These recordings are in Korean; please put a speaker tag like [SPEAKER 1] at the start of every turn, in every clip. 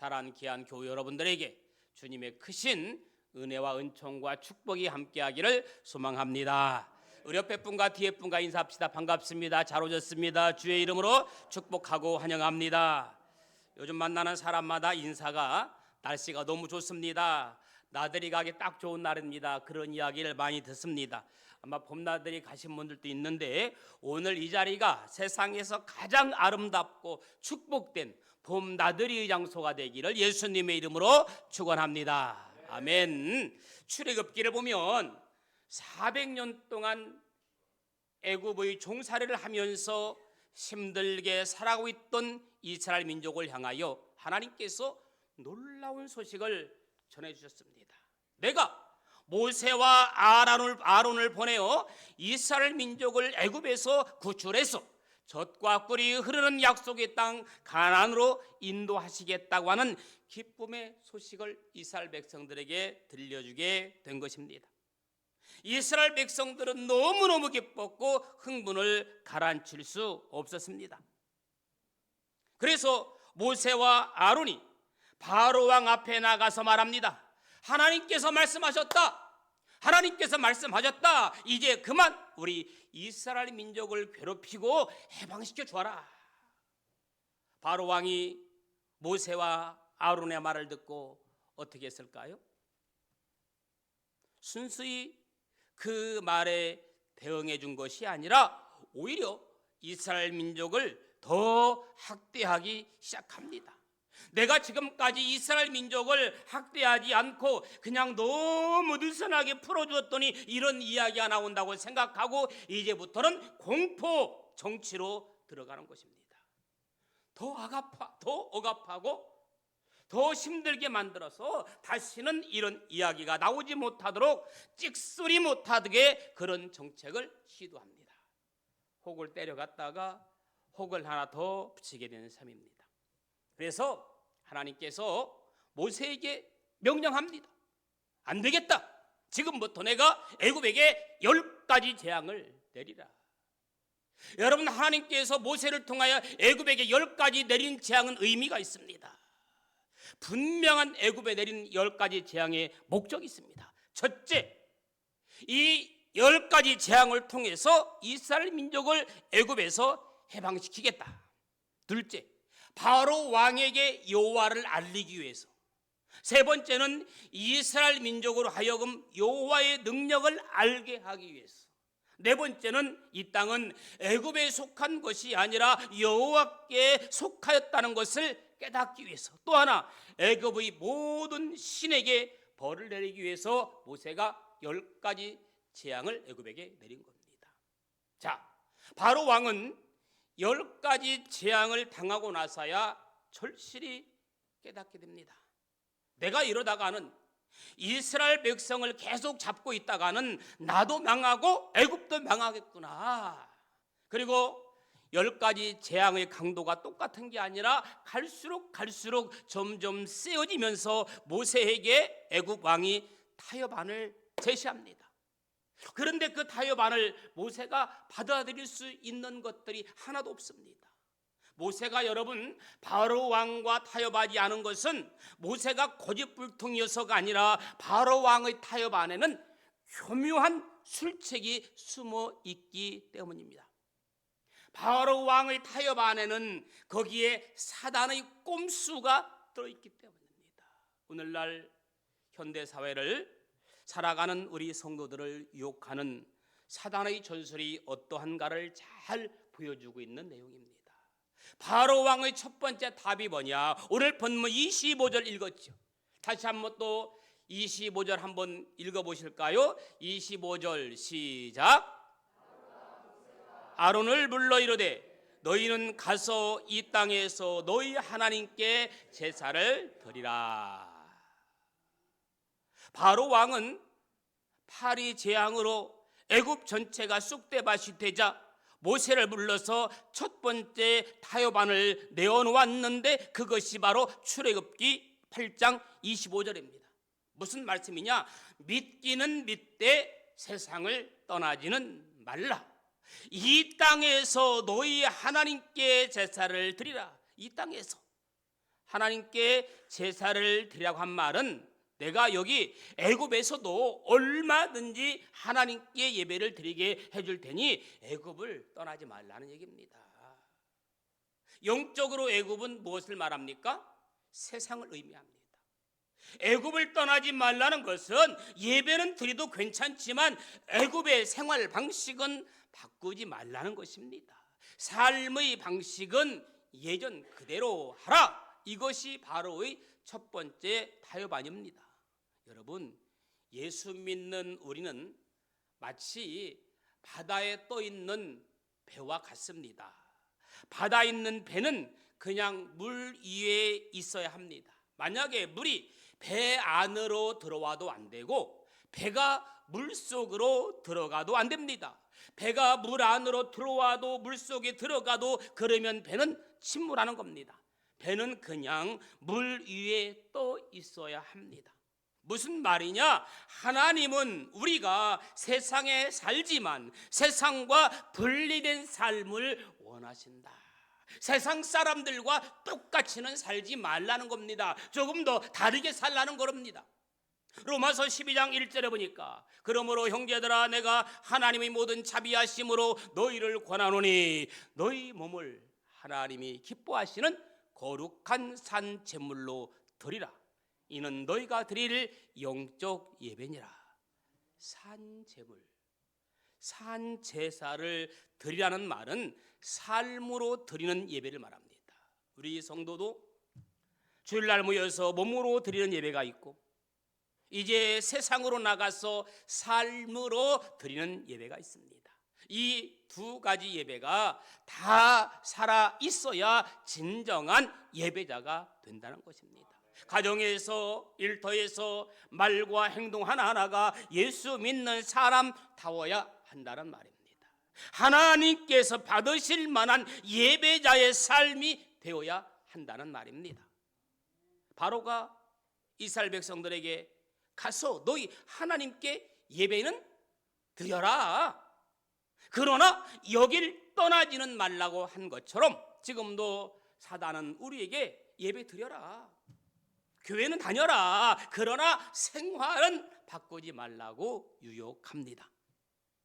[SPEAKER 1] 사랑하는 귀한 교회 여러분들에게 주님의 크신 은혜와 은총과 축복이 함께하기를 소망합니다. 우리 옆에 분과 뒤에 분과 인사합시다. 반갑습니다. 잘 오셨습니다. 주의 이름으로 축복하고 환영합니다. 요즘 만나는 사람마다 인사가 날씨가 너무 좋습니다. 나들이 가기 딱 좋은 날입니다. 그런 이야기를 많이 듣습니다. 아마 봄나들이 가신 분들도 있는데 오늘 이 자리가 세상에서 가장 아름답고 축복된 봄나들이의 장소가 되기를 예수님의 이름으로 축원합니다. 아멘. 출애굽기를 보면 400년 동안 애굽의 종살이를 하면서 힘들게 살아가고 있던 이스라엘 민족을 향하여 하나님께서 놀라운 소식을 전해주셨습니다. 내가 모세와 아론을 보내어 이스라엘 민족을 애굽에서 구출해서 젖과 꿀이 흐르는 약속의 땅 가나안으로 인도하시겠다고 하는 기쁨의 소식을 이스라엘 백성들에게 들려주게 된 것입니다. 이스라엘 백성들은 너무너무 기뻤고 흥분을 가라앉힐 수 없었습니다. 그래서 모세와 아론이 바로 왕 앞에 나가서 말합니다. 하나님께서 말씀하셨다. 하나님께서 말씀하셨다. 이제 그만 우리 이스라엘 민족을 괴롭히고 해방시켜 주어라. 바로 왕이 모세와 아론의 말을 듣고 어떻게 했을까요? 순수히 그 말에 대응해 준 것이 아니라 오히려 이스라엘 민족을 더 학대하기 시작합니다. 내가 지금까지 이스라엘 민족을 학대하지 않고 그냥 너무 느슨하게 풀어주었더니 이런 이야기가 나온다고 생각하고 이제부터는 공포 정치로 들어가는 것입니다. 더 억압하고 더 힘들게 만들어서 다시는 이런 이야기가 나오지 못하도록 찍소리 못하게 그런 정책을 시도합니다. 혹을 때려갔다가 혹을 하나 더 붙이게 되는 셈입니다. 그래서 하나님께서 모세에게 명령합니다. 안 되겠다. 지금부터 내가 애굽에게 10가지 재앙을 내리라. 여러분, 하나님께서 모세를 통하여 애굽에게 10가지 내린 재앙은 의미가 있습니다. 분명한 애굽에 내린 10가지 재앙의 목적이 있습니다. 첫째, 이 10가지 재앙을 통해서 이스라엘 민족을 애굽에서 해방시키겠다. 둘째, 바로 왕에게 여호와를 알리기 위해서. 세 번째는 이스라엘 민족으로 하여금 여호와의 능력을 알게 하기 위해서. 네 번째는 이 땅은 애굽에 속한 것이 아니라 여호와께 속하였다는 것을 깨닫기 위해서. 또 하나, 애굽의 모든 신에게 벌을 내리기 위해서 모세가 10가지 재앙을 애굽에게 내린 겁니다. 자, 바로 왕은 10가지 재앙을 당하고 나서야 절실히 깨닫게 됩니다. 내가 이러다가는 이스라엘 백성을 계속 잡고 있다가는 나도 망하고 애굽도 망하겠구나. 그리고 10가지 재앙의 강도가 똑같은 게 아니라 갈수록 점점 세어지면서 모세에게 애굽 왕이 타협안을 제시합니다. 그런데 그 타협안을 모세가 받아들일 수 있는 것들이 하나도 없습니다. 모세가 여러분 바로 왕과 타협하지 않은 것은 모세가 고집불통이어서가 아니라 바로 왕의 타협 안에는 교묘한 술책이 숨어 있기 때문입니다. 바로 왕의 타협 안에는 거기에 사단의 꼼수가 들어있기 때문입니다. 오늘날 현대사회를 살아가는 우리 성도들을 유혹하는 사단의 전술이 어떠한가를 잘 보여주고 있는 내용입니다. 바로 왕의 첫 번째 답이 뭐냐? 오늘 본문 25절 읽었죠. 다시 한번 또 25절 한번 읽어보실까요? 25절 시작. 아론을 불러 이르되 너희는 가서 이 땅에서 너희 하나님께 제사를 드리라. 바로 왕은 파리 재앙으로 애굽 전체가 쑥대밭이 되자 모세를 불러서 첫 번째 타협안을 내어놓았는데 그것이 바로 출애굽기 8장 25절입니다. 무슨 말씀이냐? 믿기는 믿되 세상을 떠나지는 말라. 이 땅에서 너희 하나님께 제사를 드리라. 이 땅에서 하나님께 제사를 드리라고 한 말은 내가 여기 애굽에서도 얼마든지 하나님께 예배를 드리게 해줄 테니 애굽을 떠나지 말라는 얘기입니다. 영적으로 애굽은 무엇을 말합니까? 세상을 의미합니다. 애굽을 떠나지 말라는 것은 예배는 드려도 괜찮지만 애굽의 생활 방식은 바꾸지 말라는 것입니다. 삶의 방식은 예전 그대로 하라. 이것이 바로의 첫 번째 타협 아닙니다. 여러분, 예수 믿는 우리는 마치 바다에 떠 있는 배와 같습니다. 바다에 있는 배는 그냥 물 위에 있어야 합니다. 만약에 물이 배 안으로 들어와도 안 되고 배가 물 속으로 들어가도 안 됩니다. 배가 물 안으로 들어와도 물 속에 들어가도 그러면 배는 침몰하는 겁니다. 배는 그냥 물 위에 떠 있어야 합니다. 무슨 말이냐? 하나님은 우리가 세상에 살지만 세상과 분리된 삶을 원하신다. 세상 사람들과 똑같이는 살지 말라는 겁니다. 조금 더 다르게 살라는 겁니다. 로마서 12장 1절에 보니까 그러므로 형제들아 내가 하나님의 모든 자비하심으로 너희를 권하노니 너희 몸을 하나님이 기뻐하시는 거룩한 산 제물로 드리라. 이는 너희가 드릴 영적 예배니라. 산 제물, 산 제사를 드리라는 말은 삶으로 드리는 예배를 말합니다. 우리 성도도 주일날 모여서 몸으로 드리는 예배가 있고 이제 세상으로 나가서 삶으로 드리는 예배가 있습니다. 이 두 가지 예배가 다 살아 있어야 진정한 예배자가 된다는 것입니다. 가정에서, 일터에서 말과 행동 하나하나가 예수 믿는 사람다워야 한다는 말입니다. 하나님께서 받으실 만한 예배자의 삶이 되어야 한다는 말입니다. 바로가 이스라엘 백성들에게 가서 너희 하나님께 예배는 드려라. 그러나 여길 떠나지는 말라고 한 것처럼 지금도 사단은 우리에게 예배 드려라. 교회는 다녀라. 그러나 생활은 바꾸지 말라고 유혹합니다.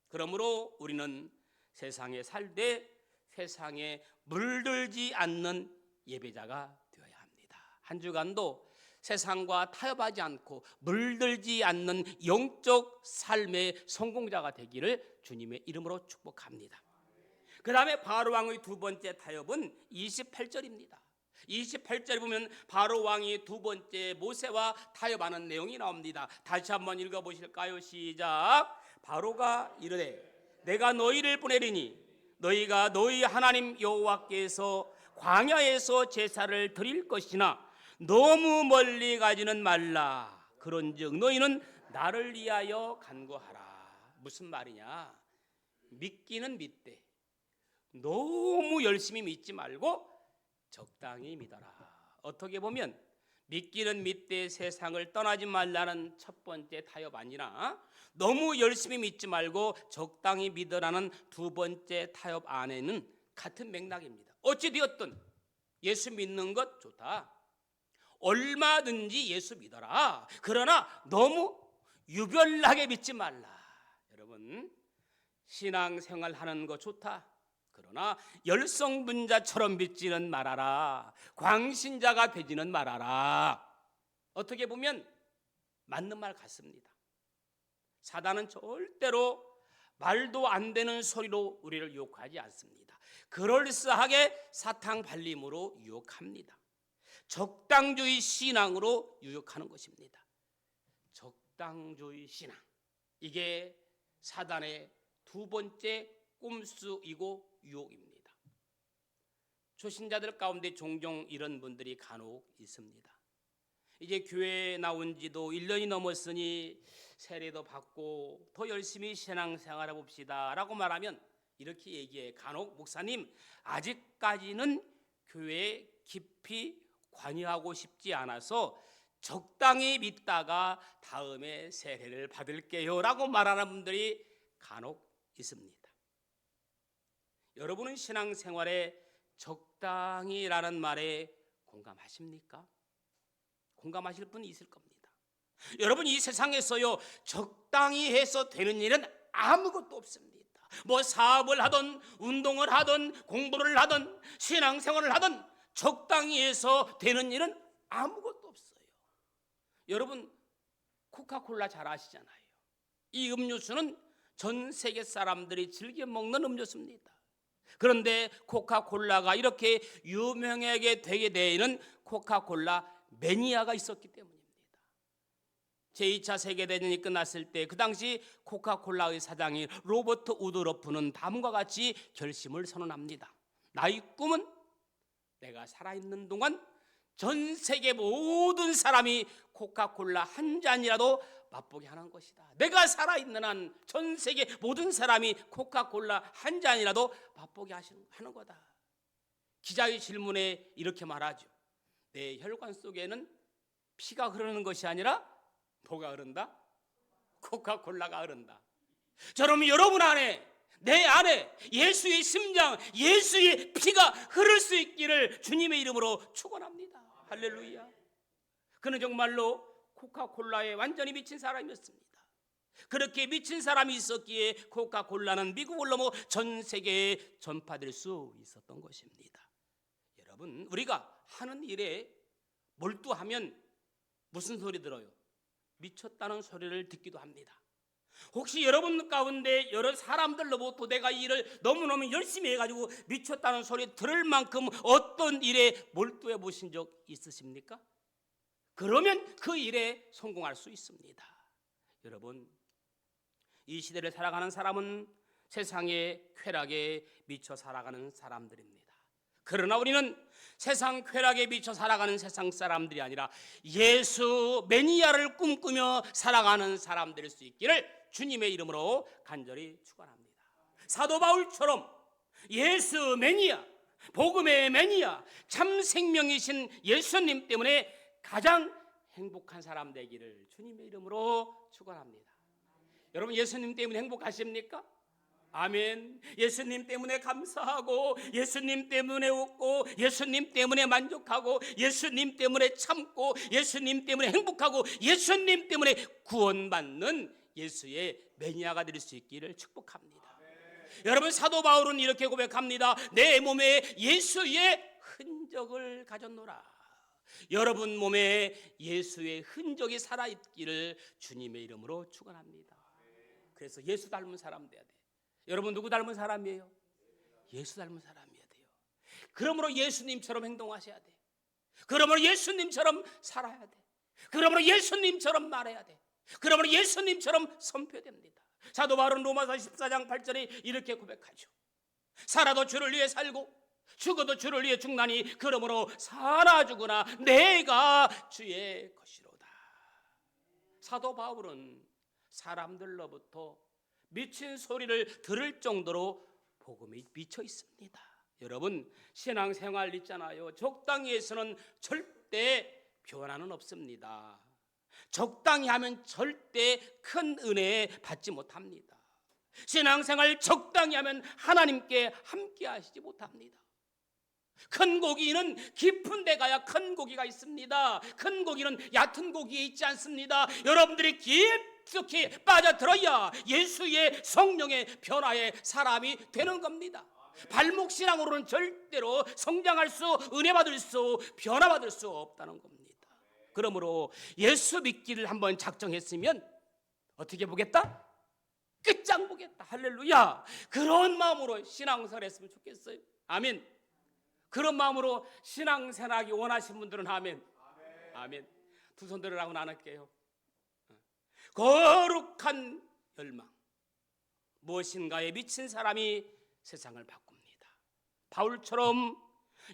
[SPEAKER 1] 그러므로 우리는 세상에 살되 세상에 물들지 않는 예배자가 되어야 합니다. 한 주간도 세상과 타협하지 않고 물들지 않는 영적 삶의 성공자가 되기를 주님의 이름으로 축복합니다. 그 다음에 바로왕의 두 번째 타협은 28절입니다. 28절에 보면 바로왕이 두 번째 모세와 타협하는 내용이 나옵니다. 다시 한번 읽어보실까요? 시작. 바로가 이르되 내가 너희를 보내리니 너희가 너희 하나님 여호와께서 광야에서 제사를 드릴 것이나 너무 멀리 가지는 말라. 그런즉 너희는 나를 위하여 간구하라. 무슨 말이냐? 믿기는 믿되 너무 열심히 믿지 말고 적당히 믿어라. 어떻게 보면 믿기는 믿되 세상을 떠나지 말라는 첫 번째 타협 아니라 너무 열심히 믿지 말고 적당히 믿으라는 두 번째 타협 안에는 같은 맥락입니다. 어찌되었든 예수 믿는 것 좋다. 얼마든지 예수 믿어라. 그러나 너무 유별나게 믿지 말라. 여러분, 신앙생활 하는 거 좋다. 그러나 열성분자처럼 믿지는 말아라. 광신자가 되지는 말아라. 어떻게 보면 맞는 말 같습니다. 사단은 절대로 말도 안 되는 소리로 우리를 유혹하지 않습니다. 그럴싸하게 사탕 발림으로 유혹합니다. 적당주의 신앙으로 유혹하는 것입니다. 적당주의 신앙, 이게 사단의 두 번째 꼼수이고 유혹입니다. 초신자들 가운데 종종 이런 분들이 간혹 있습니다. 이제 교회에 나온 지도 1년이 넘었으니 세례도 받고 더 열심히 신앙생활해 봅시다 라고 말하면 이렇게 얘기해. 간혹 목사님, 아직까지는 교회에 깊이 관여하고 싶지 않아서 적당히 믿다가 다음에 세례를 받을게요 라고 말하는 분들이 간혹 있습니다. 여러분은 신앙생활에 적당히라는 말에 공감하십니까? 공감하실 분이 있을 겁니다. 여러분, 이 세상에서요, 적당히 해서 되는 일은 아무것도 없습니다. 뭐 사업을 하든 운동을 하든 공부를 하든 신앙생활을 하든 적당히 해서 되는 일은 아무것도 없어요. 여러분, 코카콜라 잘 아시잖아요. 이 음료수는 전 세계 사람들이 즐겨 먹는 음료수입니다. 그런데 코카콜라가 이렇게 유명하게 되게 되는 코카콜라 매니아가 있었기 때문입니다. 제2차 세계대전이 끝났을 때 그 당시 코카콜라의 사장이 로버트 우드러프는 다음과 같이 결심을 선언합니다. 나의 꿈은 내가 살아있는 동안 전 세계 모든 사람이 코카콜라 한 잔이라도 맛보게 하는 것이다. 내가 살아있는 한 전 세계 모든 사람이 코카콜라 한 잔이라도 맛보게 하는 거다. 기자의 질문에 이렇게 말하죠. 내 혈관 속에는 피가 흐르는 것이 아니라 뭐가 흐른다? 코카콜라가 흐른다. 저러면 여러분 안에, 내 안에 예수의 심장, 예수의 피가 흐를 수 있기를 주님의 이름으로 축원합니다. 할렐루야. 그는 정말로 코카콜라에 완전히 미친 사람이었습니다. 그렇게 미친 사람이 있었기에 코카콜라는 미국을 넘어 전 세계에 전파될 수 있었던 것입니다. 여러분, 우리가 하는 일에 몰두하면 무슨 소리 들어요? 미쳤다는 소리를 듣기도 합니다. 혹시 여러분 가운데 여러 사람들로부터 내가 이 일을 너무너무 열심히 해가지고 미쳤다는 소리 들을 만큼 어떤 일에 몰두해 보신 적 있으십니까? 그러면 그 일에 성공할 수 있습니다. 여러분, 이 시대를 살아가는 사람은 세상의 쾌락에 미쳐 살아가는 사람들입니다. 그러나 우리는 세상 쾌락에 미쳐 살아가는 세상 사람들이 아니라 예수 매니아를 꿈꾸며 살아가는 사람들일 수 있기를 주님의 이름으로 간절히 축원합니다. 사도 바울처럼 예수 매니아, 복음의 매니아, 참 생명이신 예수님 때문에 가장 행복한 사람 되기를 주님의 이름으로 축원합니다. 여러분, 예수님 때문에 행복하십니까? 아멘. 예수님 때문에 감사하고, 예수님 때문에 웃고, 예수님 때문에 만족하고, 예수님 때문에 참고, 예수님 때문에 행복하고, 예수님 때문에 구원받는 예수의 매니아가 될 수 있기를 축복합니다. 여러분, 사도 바울은 이렇게 고백합니다. 내 몸에 예수의 흔적을 가졌노라. 여러분 몸에 예수의 흔적이 살아있기를 주님의 이름으로 축원합니다. 그래서 예수 닮은 사람 돼야 돼. 여러분, 누구 닮은 사람이에요? 예수 닮은 사람이어야 돼요. 그러므로 예수님처럼 행동하셔야 돼. 그러므로 예수님처럼 살아야 돼. 그러므로 예수님처럼 말해야 돼. 그러므로 예수님처럼 선포됩니다. 사도 바울은 로마서 14장 8절에 이렇게 고백하죠. 살아도 주를 위해 살고 죽어도 주를 위해 죽나니 그러므로 살아 죽으나 내가 주의 것이로다. 사도 바울은 사람들로부터 미친 소리를 들을 정도로 복음에 미쳐 있습니다. 여러분, 신앙생활 있잖아요. 적당히 해서는 절대 변화는 없습니다. 적당히 하면 절대 큰 은혜 받지 못합니다. 신앙생활 적당히 하면 하나님께 함께 하시지 못합니다. 큰 고기는 깊은 데 가야 큰 고기가 있습니다. 큰 고기는 얕은 고기에 있지 않습니다. 여러분들이 깊숙이 빠져들어야 예수의 성령의 변화의 사람이 되는 겁니다. 발목 신앙으로는 절대로 성장할 수, 은혜 받을 수, 변화 받을 수 없다는 겁니다. 그러므로 예수 믿기를 한번 작정했으면 어떻게 보겠다? 끝장 보겠다. 할렐루야. 그런 마음으로 신앙생활 했으면 좋겠어요. 아멘. 그런 마음으로 신앙생활하기 원하시는 분들은 아멘. 아멘. 두 손 들으라고 나눌게요. 거룩한 열망, 무엇인가에 미친 사람이 세상을 바꿉니다. 바울처럼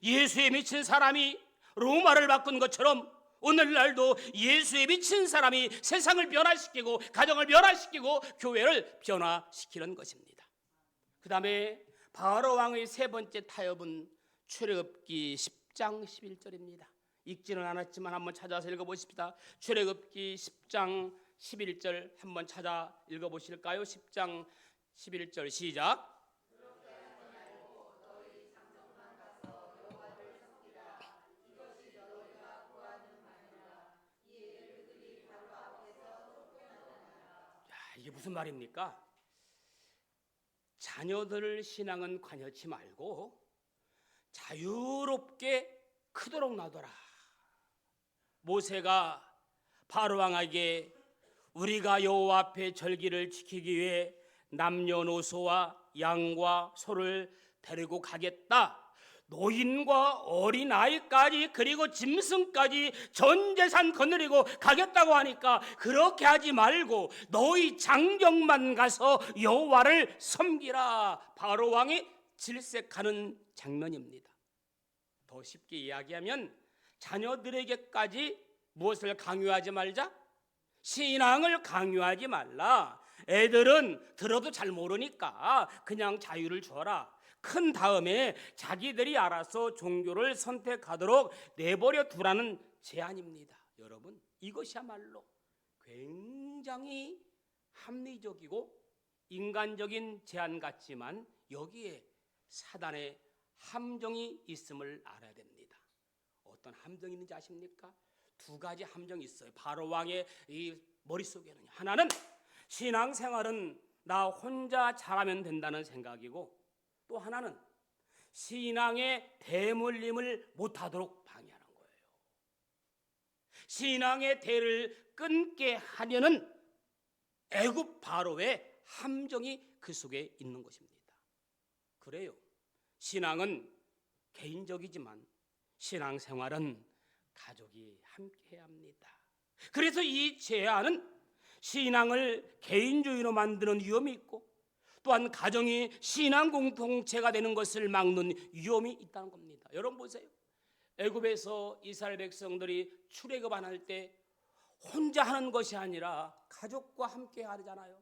[SPEAKER 1] 예수에 미친 사람이 로마를 바꾼 것처럼 오늘날도 예수에 미친 사람이 세상을 변화시키고 가정을 변화시키고 교회를 변화시키는 것입니다. 그 다음에 바로 왕의 세 번째 타협은 출애굽기 10장 11절입니다. 읽지는 않았지만 한번 찾아서 읽어보십시다. 출애굽기 10장 11절 한번 찾아 읽어보실까요? 10장 11절 시작. 이게 무슨 말입니까? 자녀들 신앙은 관여치 말고 자유롭게 크도록 놔둬라. 모세가 바로 왕에게 우리가 여호와 앞에 절기를 지키기 위해 남녀노소와 양과 소를 데리고 가겠다. 노인과 어린아이까지 그리고 짐승까지 전 재산 거느리고 가겠다고 하니까 그렇게 하지 말고 너희 장정만 가서 여호와를 섬기라. 바로 왕이 질색하는 장면입니다. 더 쉽게 이야기하면 자녀들에게까지 무엇을 강요하지 말자? 신앙을 강요하지 말라. 애들은 들어도 잘 모르니까 그냥 자유를 줘라. 큰 다음에 자기들이 알아서 종교를 선택하도록 내버려 두라는 제안입니다. 여러분, 이것이야말로 굉장히 합리적이고 인간적인 제안 같지만 여기에 사단의 함정이 있음을 알아야 됩니다. 어떤 함정이 있는지 아십니까? 두 가지 함정이 있어요. 바로 왕의 이 머릿속에는 하나는 신앙생활은 나 혼자 잘하면 된다는 생각이고, 또 하나는 신앙의 대물림을 못하도록 방해하는 거예요. 신앙의 대를 끊게 하려는 애굽 바로의 함정이 그 속에 있는 것입니다. 그래요. 신앙은 개인적이지만 신앙생활은 가족이 함께 해야 합니다. 그래서 이 제안은 신앙을 개인주의로 만드는 위험이 있고 또한 가정이 신앙 공동체가 되는 것을 막는 위험이 있다는 겁니다. 여러분 보세요. 애굽에서 이스라엘 백성들이 출애굽할 때 혼자 하는 것이 아니라 가족과 함께 하잖아요.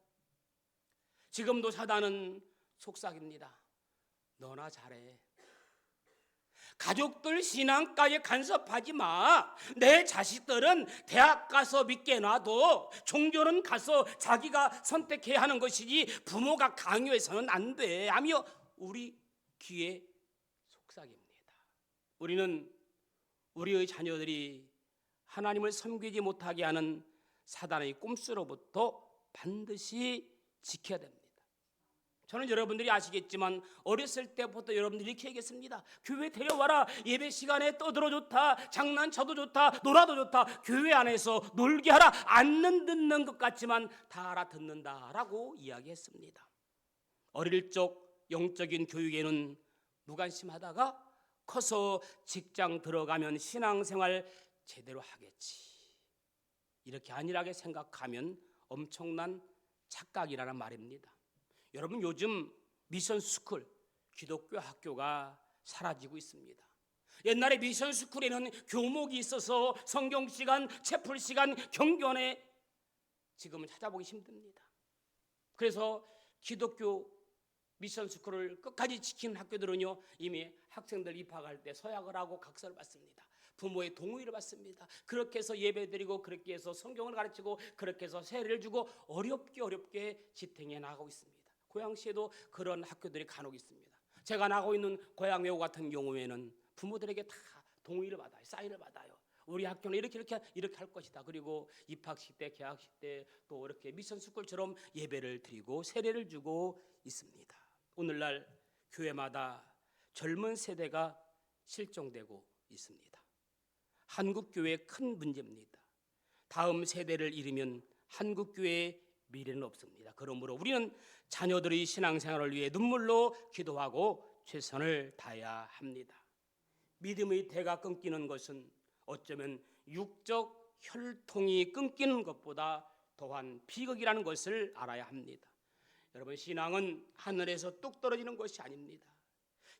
[SPEAKER 1] 지금도 사단은 속삭입니다. 너나 잘해. 가족들 신앙까지 간섭하지 마. 내 자식들은 대학 가서 믿게 놔둬. 종교는 가서 자기가 선택해야 하는 것이지 부모가 강요해서는 안 돼 하며 우리 귀에 속삭입니다. 우리는 우리의 자녀들이 하나님을 섬기지 못하게 하는 사단의 꼼수로부터 반드시 지켜야 됩니다. 저는 여러분들이 아시겠지만 어렸을 때부터 여러분들이 이렇게 얘기했습니다. 교회 데려와라. 예배 시간에 떠들어 좋다. 장난쳐도 좋다. 놀아도 좋다. 교회 안에서 놀게 하라. 안 듣는 것 같지만 다 알아듣는다라고 이야기했습니다. 어릴 적 영적인 교육에는 무관심하다가 커서 직장 들어가면 신앙생활 제대로 하겠지. 이렇게 안일하게 생각하면 엄청난 착각이라는 말입니다. 여러분, 요즘 미션스쿨, 기독교 학교가 사라지고 있습니다. 옛날에 미션스쿨에는 교목이 있어서 성경시간, 채플시간, 경건에 지금은 찾아보기 힘듭니다. 그래서 기독교 미션스쿨을 끝까지 지키는 학교들은요, 이미 학생들 입학할 때 서약을 하고 각서를 받습니다. 부모의 동의를 받습니다. 그렇게 해서 예배드리고 그렇게 해서 성경을 가르치고 그렇게 해서 세례를 주고 어렵게 지탱해 나가고 있습니다. 고양시에도 그런 학교들이 간혹 있습니다. 제가 나가고 있는 고양외고 같은 경우에는 부모들에게 다 동의를 받아요. 사인을 받아요. 우리 학교는 이렇게 할 것이다. 그리고 입학식 때, 개학식 때 또 이렇게 미션스쿨처럼 예배를 드리고 세례를 주고 있습니다. 오늘날 교회마다 젊은 세대가 실종되고 있습니다. 한국교회의 큰 문제입니다. 다음 세대를 잃으면 한국교회의 미래는 없습니다. 그러므로 우리는 자녀들의 신앙생활을 위해 눈물로 기도하고 최선을 다해야 합니다. 믿음의 대가 끊기는 것은 어쩌면 육적 혈통이 끊기는 것보다 더한 비극이라는 것을 알아야 합니다. 여러분, 신앙은 하늘에서 뚝 떨어지는 것이 아닙니다.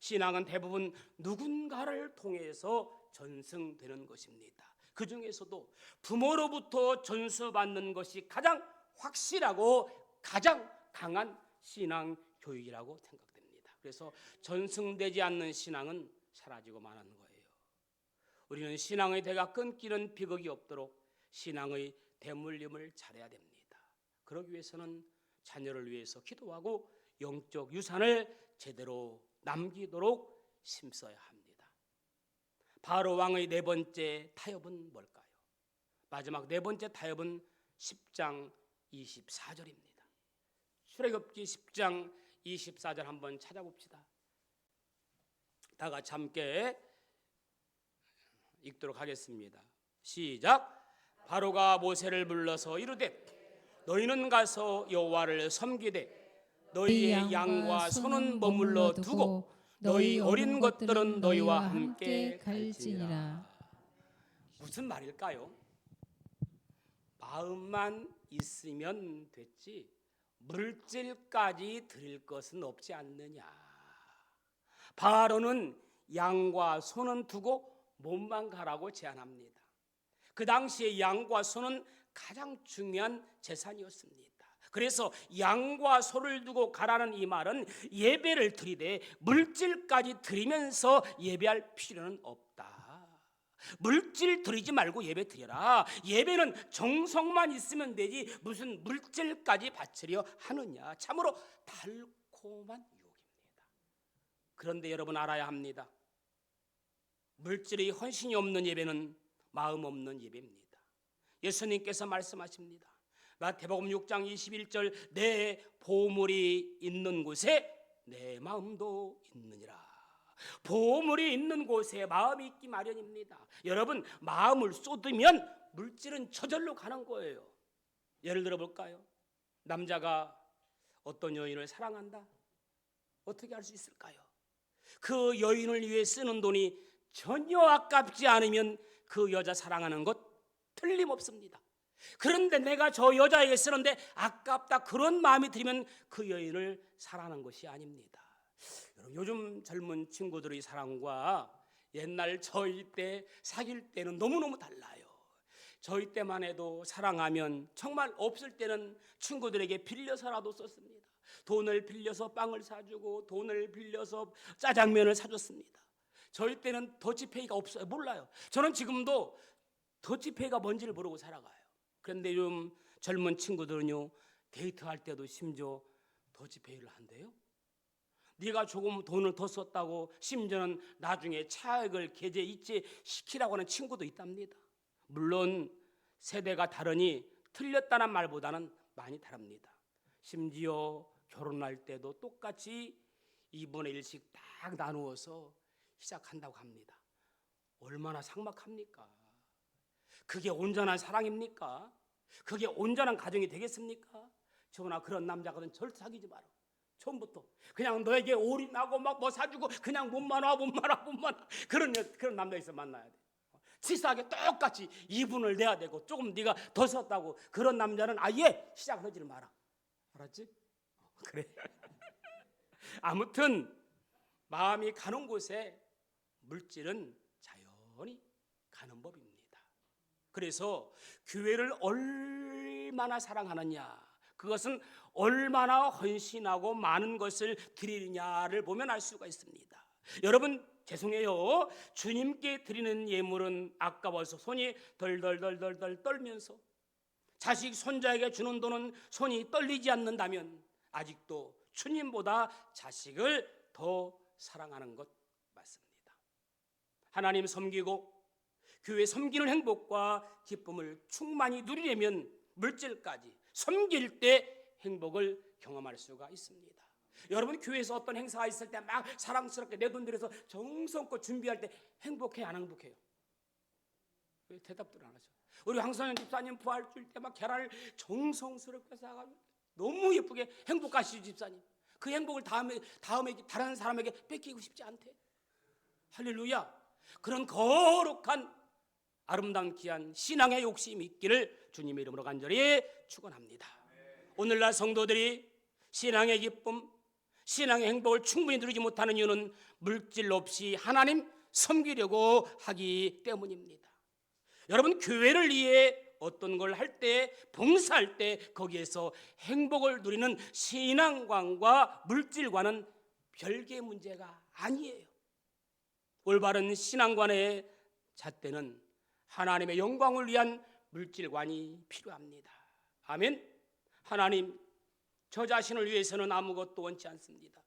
[SPEAKER 1] 신앙은 대부분 누군가를 통해서 전승되는 것입니다. 그 중에서도 부모로부터 전수받는 것이 가장 확실하고 가장 강한 신앙 교육이라고 생각됩니다. 그래서 전승되지 않는 신앙은 사라지고 마는 거예요. 우리는 신앙의 대가 끊기는 비극이 없도록 신앙의 대물림을 잘해야 됩니다. 그러기 위해서는 자녀를 위해서 기도하고 영적 유산을 제대로 남기도록 힘써야 합니다. 바로 왕의 네 번째 타협은 뭘까요? 마지막 네 번째 타협은 10장 24절입니다. 출애굽기 10장 24절 한번 찾아봅시다. 다 같이 함께 읽도록 하겠습니다. 시작. 바로가 모세를 불러서 이르되 너희는 가서 여호와를 섬기되 너희의 양과 소는 머물러 두고 너희 어린 것들은 너희와 함께 갈지니라. 무슨 말일까요? 마음만 있으면 됐지 물질까지 드릴 것은 없지 않느냐. 바로는 양과 소는 두고 몸만 가라고 제안합니다. 그 당시에 양과 소는 가장 중요한 재산이었습니다. 그래서 양과 소를 두고 가라는 이 말은 예배를 드리되 물질까지 드리면서 예배할 필요는 없다. 물질 드리지 말고 예배 드려라. 예배는 정성만 있으면 되지 무슨 물질까지 바치려 하느냐. 참으로 달콤한 유혹입니다. 그런데 여러분 알아야 합니다. 물질의 헌신이 없는 예배는 마음 없는 예배입니다. 예수님께서 말씀하십니다. 마태복음 6장 21절 내 보물이 있는 곳에 내 마음도 있느니라. 보물이 있는 곳에 마음이 있기 마련입니다. 여러분 마음을 쏟으면 물질은 저절로 가는 거예요. 예를 들어 볼까요? 남자가 어떤 여인을 사랑한다. 어떻게 할 수 있을까요? 그 여인을 위해 쓰는 돈이 전혀 아깝지 않으면 그 여자 사랑하는 것 틀림없습니다. 그런데 내가 저 여자에게 쓰는데 아깝다 그런 마음이 들면 그 여인을 사랑하는 것이 아닙니다. 요즘 젊은 친구들의 사랑과 옛날 저희 때 사귈 때는 너무너무 달라요. 저희 때만 해도 사랑하면 정말 없을 때는 친구들에게 빌려서라도 썼습니다. 돈을 빌려서 빵을 사주고 돈을 빌려서 짜장면을 사줬습니다. 저희 때는 더치페이가 없어요. 몰라요. 저는 지금도 더치페이가 뭔지를 모르고 살아가요. 그런데 요즘 젊은 친구들은요 데이트할 때도 심지어 더치페이를 한대요. 네가 조금 돈을 더 썼다고 심지어는 나중에 차액을 계좌 이체시키라고 하는 친구도 있답니다. 물론 세대가 다르니 틀렸다는 말보다는 많이 다릅니다. 심지어 결혼할 때도 똑같이 2분의 1씩 딱 나누어서 시작한다고 합니다. 얼마나 삭막합니까? 그게 온전한 사랑입니까? 그게 온전한 가정이 되겠습니까? 저나 그런 남자거든 절대 사귀지 마라. 처음부터 그냥 너에게 올인하고 막 뭐 사주고 그냥 몸만 와 그런 남자 있어 만나야 돼. 치사하게 똑같이 2분을 내야 되고 조금 네가 더 썼다고 그런 남자는 아예 시작하지를 마라. 알았지? 그래. 아무튼 마음이 가는 곳에 물질은 자연히 가는 법입니다. 그래서 교회를 얼마나 사랑하느냐, 그것은 얼마나 헌신하고 많은 것을 드리느냐를 보면 알 수가 있습니다. 여러분 죄송해요. 주님께 드리는 예물은 아까워서 손이 덜덜덜덜 떨면서 자식 손자에게 주는 돈은 손이 떨리지 않는다면 아직도 주님보다 자식을 더 사랑하는 것 맞습니다. 하나님 섬기고 교회 섬기는 행복과 기쁨을 충만히 누리려면 물질까지 섬길 때 행복을 경험할 수가 있습니다. 여러분 교회에서 어떤 행사가 있을 때 막 사랑스럽게 내 돈 들여서 정성껏 준비할 때 행복해요, 안 행복해요? 왜 대답들 안 하죠? 우리 황선현 집사님 부활주일 때 막 계란을 정성스럽게 싸가지고 너무 예쁘게 행복하시죠 집사님. 그 행복을 다음에 다른 사람에게 뺏기고 싶지 않대. 할렐루야. 그런 거룩한 아름다운 귀한 신앙의 욕심이 있기를 주님의 이름으로 간절히 축원합니다. 오늘날 성도들이 신앙의 기쁨, 신앙의 행복을 충분히 누리지 못하는 이유는 물질 없이 하나님 섬기려고 하기 때문입니다. 여러분 교회를 위해 어떤 걸 할 때, 봉사할 때 거기에서 행복을 누리는 신앙관과 물질과는 별개의 문제가 아니에요. 올바른 신앙관의 잣대는 하나님의 영광을 위한 물질관이 필요합니다. 아멘. 하나님, 저 자신을 위해서는 아무것도 원치 않습니다.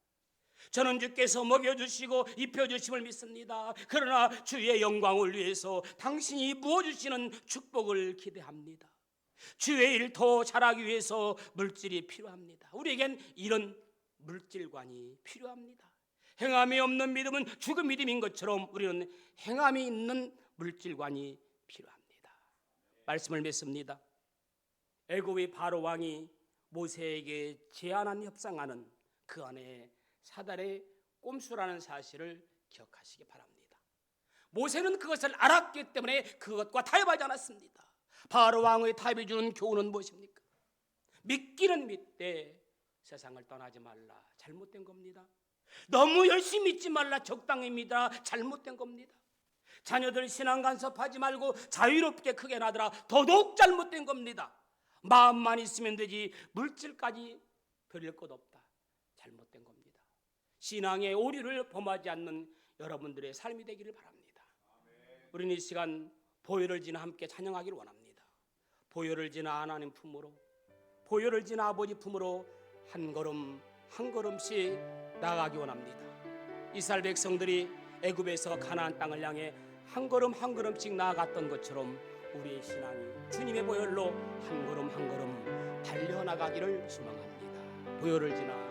[SPEAKER 1] 저는 주께서 먹여주시고 입혀주심을 믿습니다. 그러나 주의 영광을 위해서 당신이 부어주시는 축복을 기대합니다. 주의 일 더 잘하기 위해서 물질이 필요합니다. 우리에겐 이런 물질관이 필요합니다. 행함이 없는 믿음은 죽은 믿음인 것처럼 우리는 행함이 있는 물질관이 필요합니다. 말씀을 맺습니다. 애굽의 바로 왕이 모세에게 제안한 협상하는 그 안에 사달의 꼼수라는 사실을 기억하시기 바랍니다. 모세는 그것을 알았기 때문에 그것과 타협하지 않았습니다. 바로 왕의 타협이 주는 교훈은 무엇입니까? 믿기는 믿되 세상을 떠나지 말라. 잘못된 겁니다. 너무 열심히 믿지 말라. 적당히 믿어라. 잘못된 겁니다. 자녀들 신앙 간섭하지 말고 자유롭게 크게 나더라. 더더욱 잘못된 겁니다. 마음만 있으면 되지 물질까지 버릴 것 없다. 잘못된 겁니다. 신앙의 오류를 범하지 않는 여러분들의 삶이 되기를 바랍니다. 우리는 이 시간 보혈을 지나 함께 찬양하기를 원합니다. 보혈을 지나 하나님 품으로, 보혈을 지나 아버지 품으로 한 걸음 한 걸음씩 나아가기 원합니다. 이스라엘 백성들이 애굽에서 가나안 땅을 향해 한 걸음 한 걸음씩 나아갔던 것처럼 우리의 신앙이 주님의 보혈로 한 걸음 한 걸음 달려나가기를 소망합니다. 보혈을 지나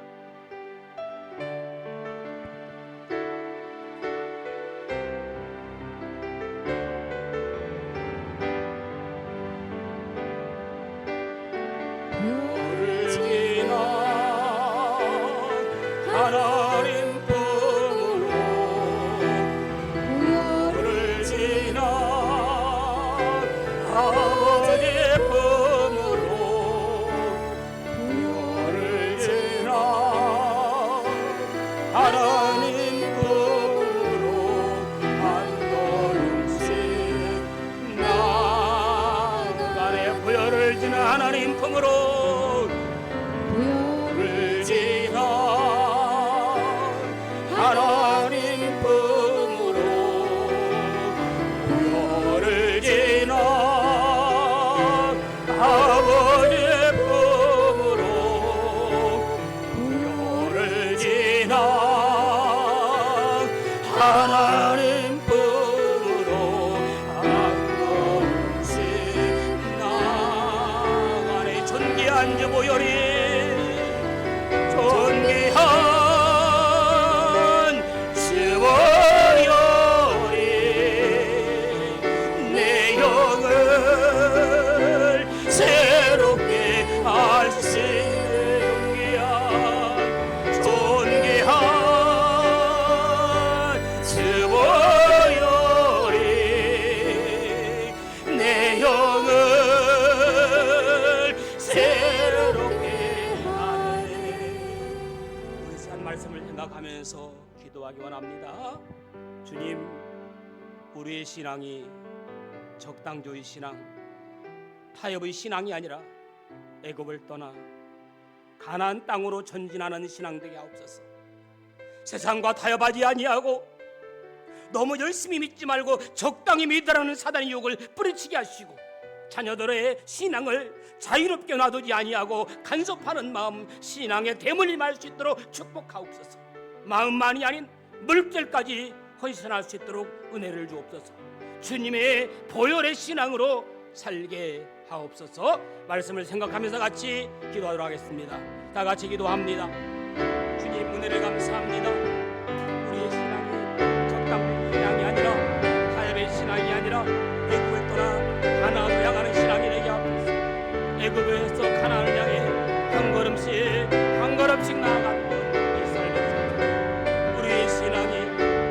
[SPEAKER 1] 하나님 품으로 보혈을 지나 아버지 품으로 보혈을 지나 하나님 품으로 한 걸음씩 나아가네. 보혈을 지나 하나님 품으로 하나님 품으로 보혈을 지나 아버지 품으로 보혈을 지나 하나님 품으로 한 걸음씩 나아가네. 존귀한 주 보혈이 존귀한 내 영을 새롭게 하시는 존귀한 주 보혈이 내 영을 새롭게 하네. 우리 산 말씀을 생각하면서 기도하기 원합니다. 주님, 우리의 신앙이 적당조의 신앙, 타협의 신앙이 아니라 애굽을 떠나 가나안 땅으로 전진하는 신앙 되게 하옵소서. 세상과 타협하지 아니하고 너무 열심히 믿지 말고 적당히 믿으라는 사단의 유혹을 뿌리치게 하시고 자녀들의 신앙을 자유롭게 놔두지 아니하고 간섭하는 마음, 신앙의 대문을 임할 수 있도록 축복하옵소서. 마음만이 아닌 물질까지 헌신할 수 있도록 은혜를 주옵소서. 주님의 보혈의 신앙으로 살게 하옵소서. 말씀을 생각하면서 같이 기도하도록 하겠습니다. 다 같이 기도합니다. 주님, 은혜를 감사합니다. 우리의 신앙이 적당 신앙이 아니라 타협의 신앙이 아니라 애굽을 떠나 가나안을 향하는 신앙이 되게 하옵소서. 애굽에서 가나안을 향해 한 걸음씩 한 걸음씩 나아갔던 이스라엘 백성들, 우리의 신앙이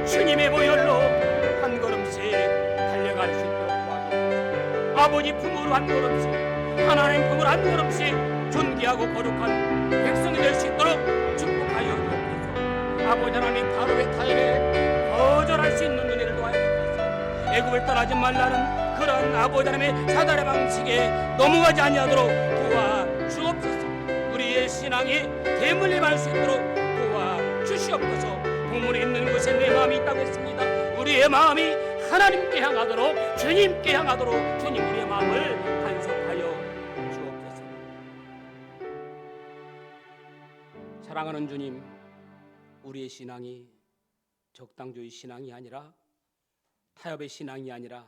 [SPEAKER 1] 주님의 보혈로 한 걸음씩 달려갈 수 있도록 도와주옵소서. 아버지 품으로 한 걸음씩, 하나님 품으로 한 걸음씩 존귀하고 거룩한 백성이 될 수 있도록 축복하여 주옵소서. 아버지 하나님, 바로의 타협에 거절할 수 있는 은혜를 도와여 주옵소서. 애굽을 떠나지 말라는 그런 아버지 하나님의 사단의 방식에 넘어가지 아니하도록 도와주옵소서. 우리의 신앙이 대물림할 수 있도록 도와주시옵소서. 동물이 있는 곳에 내 마음이 있다고 했습니다. 우리의 마음이 하나님께 향하도록, 주님께 향하도록 주님 우리의 마음을 간섭하여 주옵소서. 사랑하는 주님, 우리의 신앙이 적당조의 신앙이 아니라 타협의 신앙이 아니라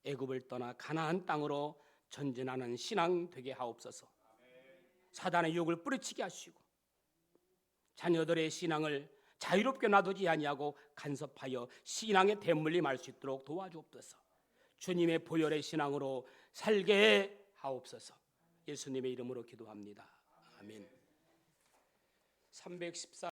[SPEAKER 1] 애굽을 떠나 가나안 땅으로 전진하는 신앙 되게 하옵소서. 사단의 유혹을 뿌리치게 하시고 자녀들의 신앙을 자유롭게 놔두지 아니하고 간섭하여 신앙의 대물림할 수 있도록 도와주옵소서. 주님의 보혈의 신앙으로 살게 하옵소서. 예수님의 이름으로 기도합니다. 아멘. 314